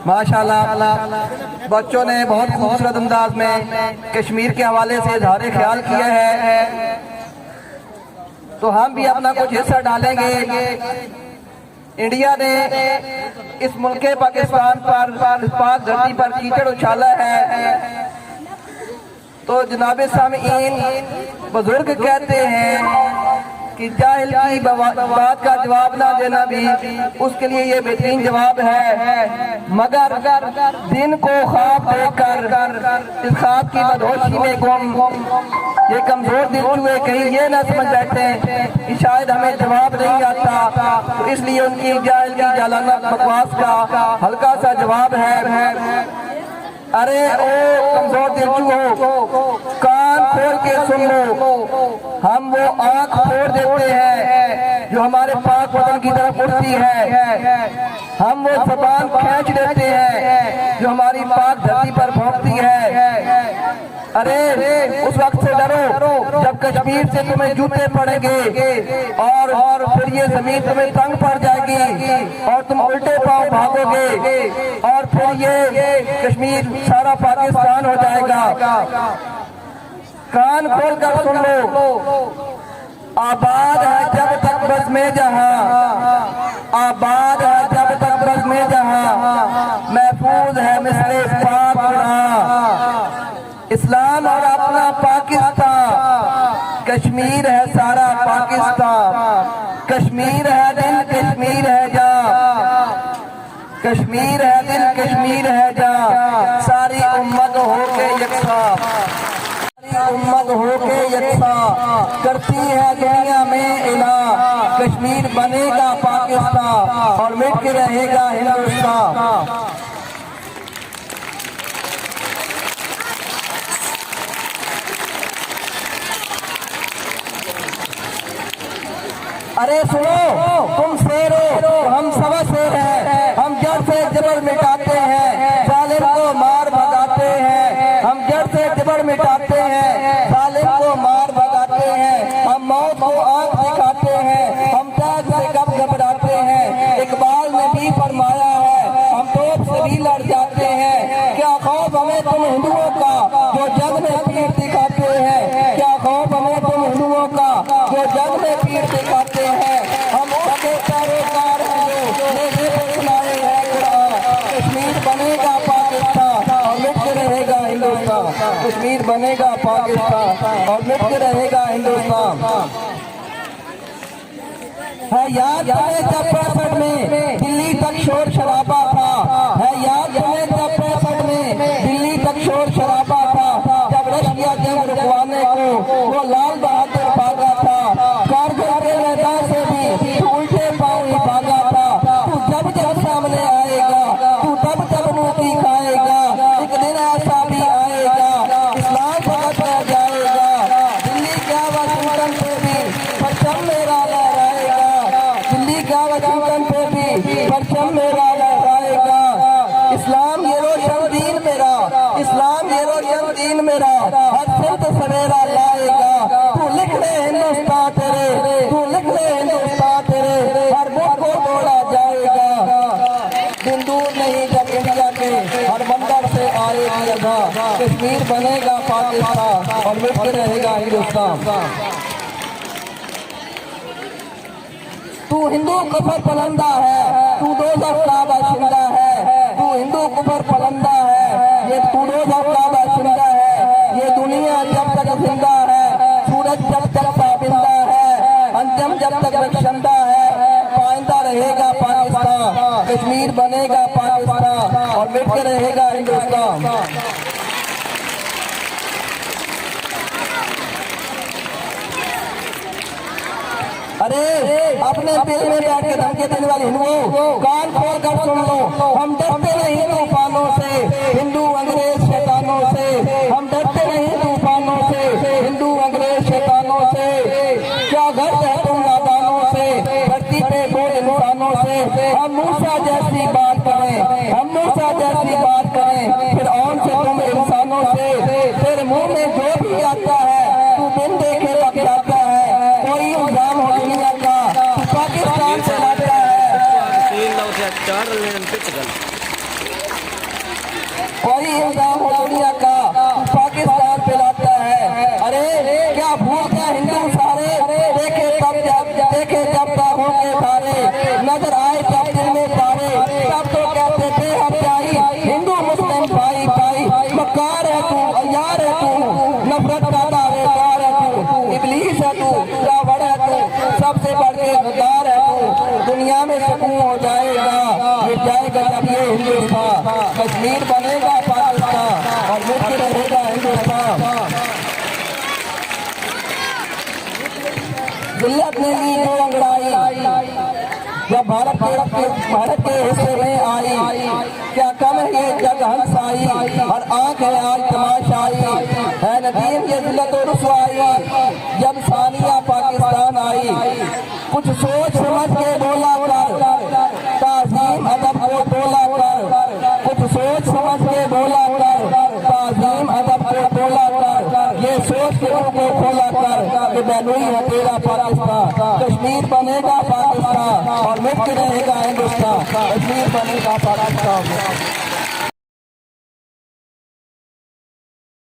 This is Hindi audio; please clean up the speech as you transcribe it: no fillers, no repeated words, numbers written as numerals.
माशाल्लाह बच्चों ने बहुत खूबसूरत अंदाज में कश्मीर के हवाले से इजहार ख्याल किया है, तो हम भी अपना कुछ हिस्सा डालेंगे। इंडिया ने इस मुल्क पाकिस्तान पर पाक धरती पर कीचड़ उछाला है, तो जनाब सामीन बुजुर्ग कहते हैं कि जाहिल की बात का जवाब ना देना भी उसके लिए ये बेहतरीन जवाब है। मगर दिन को ख्वाब देखकर इस ख्वाब की मदहोशी में गुम ये कमजोर दिल हुए कहीं ये ना समझ बैठे कि शायद हमें जवाब नहीं आता, तो इसलिए उनकी जाहिल की जालाना बकवास का हल्का सा जवाब है। अरे ओ कमजोर दिल हो, कान खोल के सुन लो, हम वो आंख फोड़ देते हैं जो हमारे पाक वतन की तरफ उड़ती है, हम वो ज़बान खींच देते हैं जो हमारी पाक धरती पर भौंकती है। अरे उस वक्त से डरो जब कश्मीर से तुम्हें जूते पड़ेंगे और फिर ये जमीन तुम्हें तंग पड़ जाएगी और तुम उल्टे पांव भागोगे और फिर ये कश्मीर सारा पाकिस्तान हो जाएगा। कान खोल कर सुन लो, आबाद है जब तक बस में जहां, आबाद है जब तक बस में जहां, महफूज है मिसले पाक कुरान। इस्लाम और अपना पाकिस्तान, कश्मीर है सारा पाकिस्तान, कश्मीर है दिल कश्मीर है जान, कश्मीर है दिल कश्मीर है जान, सारी उम्मत होके यकसा, सारी उम्मत होके यकसा करती है दुनिया में इला। कश्मीर बनेगा पाकिस्तान और मिट के रहेगा हिंदुस्तान। अरे सुनो तुम शेर हो, हम सवा शेर हैं, हम जड़ से जबर मिटाते हैं, जालिम को मार भगाते हैं, हम जड़ से जबर मिटाते हैं, जालिम को मार भगाते हैं, हम मौत को आंख दिखाते हैं, हम त्याग से कब घबराते हैं। इकबाल ने भी फरमाया है हम तोप से भी लड़ जाते हैं, क्या खौफ हमें तुम हिंदुओं का जो जग में पीठ दिखाते हैं, क्या खौफ हमें तुम हिंदुओं का जो जग में पीठ दिखाते हैं। हम सगे पैरोकार हैं जो सुनाए हैं कुरान। कश्मीर बनेगा पाकिस्तान और मिट के रहेगा हिंदुस्तान, कश्मीर बनेगा पाकिस्तान और मिट के रहेगा हिंदुस्तान। है याद हमें जब 65 में दिल्ली तक शोर शराबा था, है याद हमें जब 65 में दिल्ली तक शोर शराबा था, जब रशिया जंग रुकवाने को वो लाल बहादुर भागा था, कारगिल के मैदान से भी उल्टे पांव ही भागा था। तू जब जब सामने आएगा, तू तब तब रोटी खाएगा, एक दिन ऐसा भी आएगा इस्लाम फकत रह जाएगा। दिल्ली क्या वाशिंगटन पे भी परचम मेरा लहराएगा, दिल्ली क्या वाशिंगटन पे भी परचम मेरा लहराएगा। इस्लाम ये रोशन दीन मेरा, इस्लाम ये रोशन दीन मेरा, हर सिमत सवेरा लाएगा। तू लिख ले हिंदुस्तान तेरे, तू लिख ले हिंदुस्तान तेरे, हर मुल्क को तोड़ा जाएगा। दिन दूर नहीं जब इंडिया के हर मंदिर से आएगी अदा, कश्मीर बनेगा पाकिस्तान और मिट के रहेगा हिंदुस्तान। तू हिंदू कुफर पलंदा है, तू दोज़ख का बाशिंदा है, तू हिंदू कुफर पलंदा है, ये तू दोज़ख का बाशिंदा है। ये दुनिया जब तक जिंदा है, सूरज जब तक पाबिंदा है, अंजम जब तक बख्शंदा है, पाइंदा रहेगा पाकिस्तान, कश्मीर बनेगा पाकिस्तान और मिट के रहेगा हिंदुस्तान। अरे अपने दिल में बैठ के धमकी देने वाले हिंदुओं, कान खोल कर सुन लो, हम डरते नहीं तूफानों से, हिंदू अंग्रेज शैतानों से, हम डरते नहीं तूफानों से, हिंदू अंग्रेज शैतानों से। क्या घर है तुम नादानों से, धरती पे बोल इंसानों से। हम मूसा जैसी बात करें, हम मूसा जैसी बात करें, फिर औन से तुम इंसानों से। तेरे मुंह में जो भी आता है तू बिन देखे लग जाता है, कोई इल्जाम हो दुनिया का, तू पाकिस्तान से लाता है। वही इल्जाम हो दुनिया का पाकिस्तान पे लाता है। अरे क्या भूल गया हिंदू सारे, देखे जब तक होंगे सारे, नजर आए जब दिल में तारे, तब तो कहते थे हम जाई हिंदू मुस्लिम भाई भाई। मक्कार है तू, अय्यार है तू, नफरत का दावेदार है तू, इब्लीस है तू, रावण है तू, सबसे बढ़ के गद्दार है तू। दुनिया में सुकून हो जाएगा, मिट जाएगा जब ये हिंदुस्तान, कश्मीर बनेगा पाकिस्तान और मुक्त रहेगा हिंदुस्तान। जिल्लत ने ली जो अंगड़ाई जब भारत के हिस्से में आई, क्या कम है ये जग हंसाई, और आंख है आज तमाशाई, है नदीम ये जिल्लत और रुसवाई जब सानिया पाकिस्तान आई। कुछ सोच समझ के बोला कर, ताज़ीम अदब को तोला कर, कुछ सोच समझ के बोला कर, ताज़ीम अदब को तोला कर, ये सोच के उनको खोला कर कि बैलूई है तेरा पाकिस्तान, कश्मीर बनेगा पाकिस्तान और मुक्त रहेगा हिंदुस्तान, कश्मीर बनेगा पाकिस्तान।